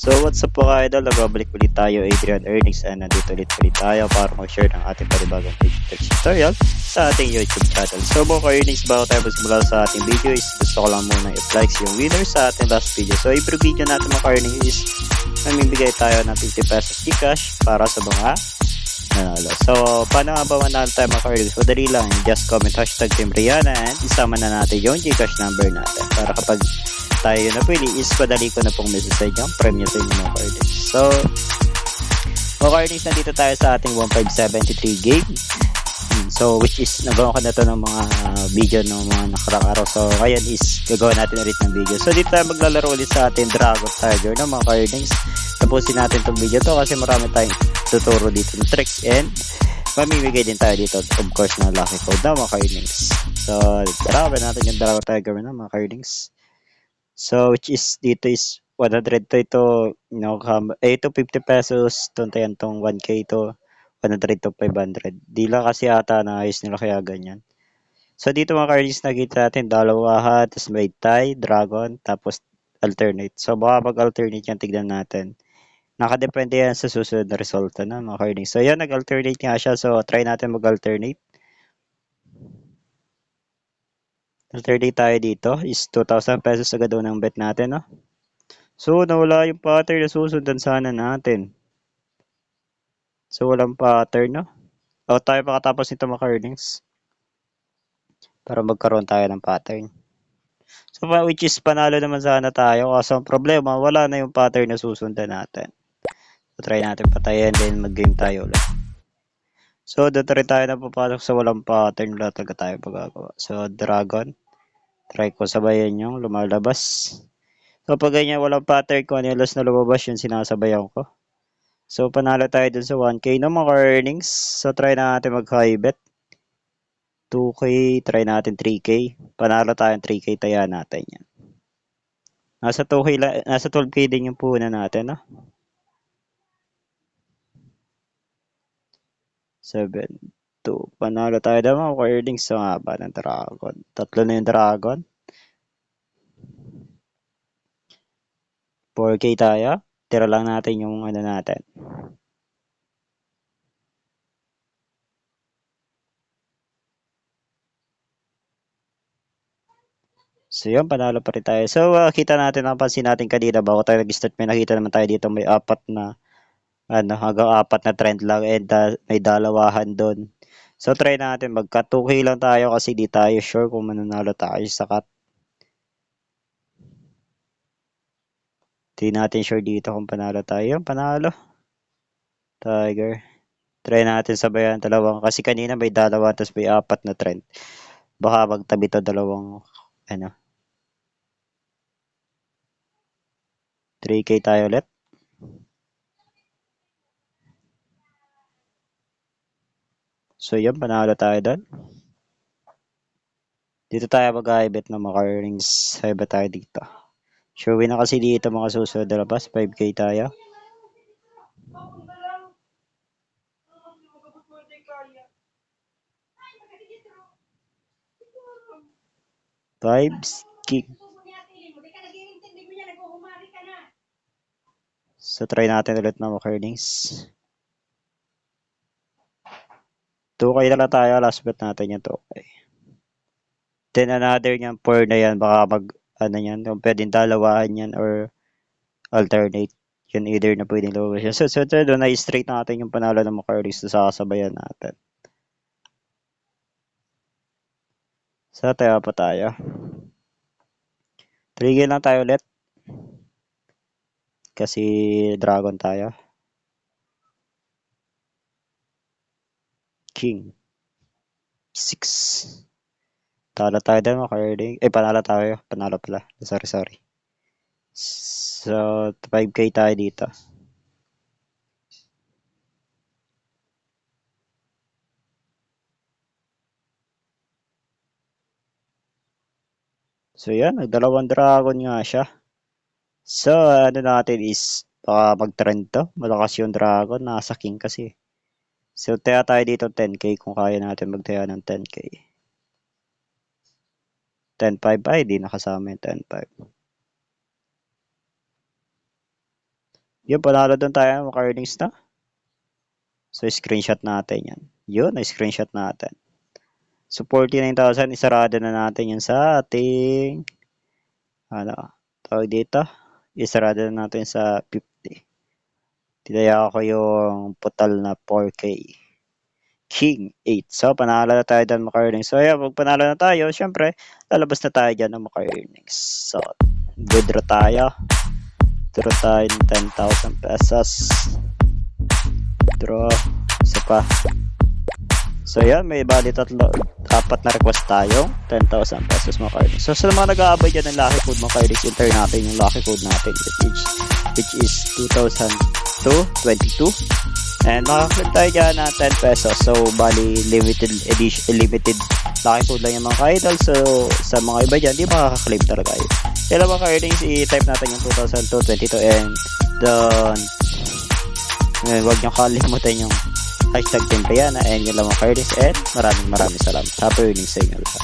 So what's up po mga idol, nagbabalik ulit tayo Adrian Earnings and nandito ulit tayo para mag-share ng ating panibagong text tutorial sa ating YouTube channel. So mga ka-earnings, bago tayo magsimula sa ating video is gusto ko lang muna i-flex yung winner sa ating last video. So every video natin mga ka-earnings is namimigay tayo ng 50 pesos Gcash para sa mga nanalo. So paano nga ba manalo tayo mga ka-earnings? Madali lang, just comment hashtag Team Rihanna and isama na natin yung Gcash number natin para kapag tayo na pwede is padali ko na pong message yung premium sa inyo mga ka-earnings. So mga ka-earnings, nandito tayo sa ating 1573 game. So which is nagawa ko na to ng mga video ng mga nakarang araw. So ngayon is gagawa natin ulit ng video. So dito tayo maglalaro ulit sa ating Dragon Tiger ng mga ka-earnings. Tapusin natin tong video to kasi marami tayong tuturo dito ng tricks and mamimigay din tayo dito of course ng lucky code na mga ka-earnings. So tara, natin yung Dragon Tiger na mga ka-earnings. So which is dito is 100 to ito, ito 50 pesos, tuntayan tong 1k to 100 to 500. Di lang kasi ata na ayos nila kaya ganyan. So dito mga cards nakita natin dalawahan, tapos may tie, dragon, tapos alternate. So baka mag-alternate yan, tignan natin. Nakadepende yan sa susunod na resulta na mga cards. So yan, nag-alternate nga siya. So try natin mag-alternate. Alternate tayo dito is 2,000 pesos agad daw ng bet natin, no? So, nawala yung pattern na susundan sana natin. So, walang pattern, no? O, tayo pakatapos nito mga earnings. Para magkaroon tayo ng pattern. So, which is panalo naman sana tayo. Kaso, ang problema, wala na yung pattern na susundan natin. So, try natin patayin, then mag-game tayo ulit. So, dito rin tayo na papasok sa walang pattern. Wala talaga tayo magagawa. So, dragon. Try ko sabayan yung lumalabas. So, pag ganyan, walang pattern ko, ano yung last na lumabas, yung sinasabayan ko. So, panalo tayo dun sa 1k no mga earnings. So, try natin mag-high bet. 2k, try natin 3k. Panalo tayo 3k, taya natin yan. Nasa 2k, nasa 12k din yung puhunan natin, no? 7, 2. Panalo tayo daw mga earnings. So, nga ba ng dragon? Tatlo na yung dragon. 4k tayo. Tira lang natin yung ano natin. So yun, panalo pa rin tayo. So kita natin, napansin natin kanina bago tayo nag-start, may nakita naman tayo dito may apat na hanggang apat na trend lang and may dalawahan doon. So try natin magka 2k lang tayo kasi di tayo sure kung mananalo tayo sa cut. Di natin sure dito kung panalo tayo. Panalo. Tiger. Try natin sabayan dalawang kasi kanina may dalawa tapos may apat na trend. Baka magtabi to dalawang 3k tayo ulit. So yun, panalo tayo doon. Dito tayo mag-i-bet ng mga earnings. Iba tayo dito. Sure win na kasi dito mga susunod na labas. 5k tayo. Vibes kick. So try natin ulit ng mga earnings. 2k na lang tayo. Last bet natin yung 2k. Then another niyan 4 na yan. Baka mag yan. Kung pwedeng dalawahan yan or alternate. Yun either na pwedeng lumabas yan. So doon na straight natin yung panalo ng mga earnings na sasabayan natin. So tayo pa tayo. 3k lang tayo ulit. Kasi dragon tayo. King. 6. Talo tayo din mga earning. Panalo tayo. Panalo pala. Sorry. So, 5k tayo dito. So, yan. Nagdalawang dragon nga siya. So, ano natin is baka mag-trend to. Malakas yung dragon. Nasa king kasi. So, taya tayo dito 10k kung kaya natin magtaya ng 10k. 10.5 ay di nakasama yung 10.5. Yun, panalo doon tayo, maka-earnings na. So, screenshot natin yan. Yun, na-screenshot natin. So, 49,000, isarado na natin yun sa ating, tawag dito, isarado na natin sa 50. Tinaya ko yung putal na 4K. King 8. So, panalo na tayo dyan maka-earnings. So, yeah, pag panalo na tayo, syempre, lalabas na tayo dyan ng maka-earnings. So, withdraw tayo. Withdraw tayo ng 10,000 pesos. Withdraw. Isa pa. So, yan, may bali apat na request tayo. 10,000 pesos maka-earnings. So, sa mga nag-aabay dyan ng lucky code maka-earnings, enter natin yung lucky code natin, which is 2022. And makaka-click tayo dyan na 10 pesos. So, bali, limited lucky code lang yung mga ka-idol. So, sa mga iba dyan, di makaka-claim talaga yun. Kaya mga ka-earnings, i-type natin yung 2022 and huwag nyo kalimutan yung hashtag Timbayana and yung lamang ka-earnings and maraming salamat. Happy earnings sa inyo lahat.